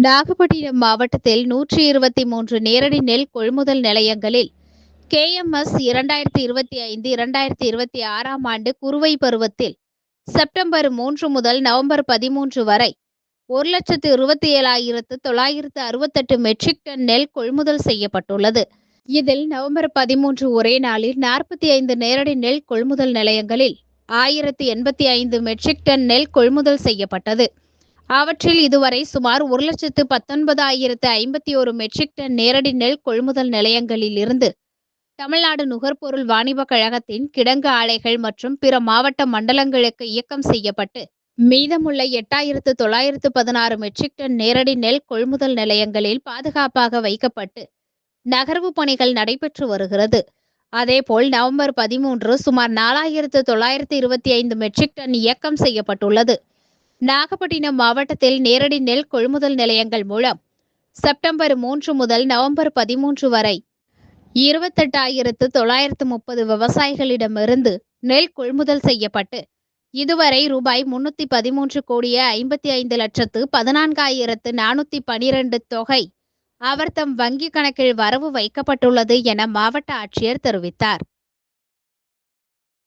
நாகப்பட்டினம் மாவட்டத்தில் 123 நேரடி நெல் கொள்முதல் நிலையங்களில் கேஎம்எஸ் 2025-2026 ஆண்டு குறுவை பருவத்தில் செப்டம்பர் 3 முதல் நவம்பர் 13 வரை 1,27,968 மெட்ரிக் டன் நெல் கொள்முதல் செய்யப்பட்டுள்ளது. இதில் நவம்பர் 13 ஒரே நாளில் 45 நேரடி நெல் கொள்முதல் நிலையங்களில் 1085 மெட்ரிக் டன் நெல் கொள்முதல் செய்யப்பட்டது. அவற்றில் இதுவரை சுமார் 1,19,051 மெட்ரிக் டன் நேரடி நெல் கொள்முதல் நிலையங்களில் இருந்து தமிழ்நாடு நுகர்பொருள் வாணிபக் கழகத்தின் கிடங்கு ஆலைகள் மற்றும் பிற மாவட்ட மண்டலங்களுக்கு இயக்கம் செய்யப்பட்டு மீதமுள்ள 8,916 மெட்ரிக் டன் நேரடி நெல் கொள்முதல் நிலையங்களில் பாதுகாப்பாக வைக்கப்பட்டு நகர்வு பணிகள் நடைபெற்று வருகிறது. அதேபோல் நவம்பர் 13 சுமார் 4,925 மெட்ரிக் டன் இயக்கம் செய்யப்பட்டுள்ளது. நாகப்பட்டினம் மாவட்டத்தில் நேரடி நெல் கொள்முதல் நிலையங்கள் மூலம் செப்டம்பர் 3 முதல் நவம்பர் 13 வரை 28,930 விவசாயிகளிடமிருந்து நெல் கொள்முதல் செய்யப்பட்டு இதுவரை ரூபாய் 313,55,14,412 தொகை அவர் தம் வங்கி கணக்கில் வரவு வைக்கப்பட்டுள்ளது என மாவட்ட ஆட்சியர் தெரிவித்தார்.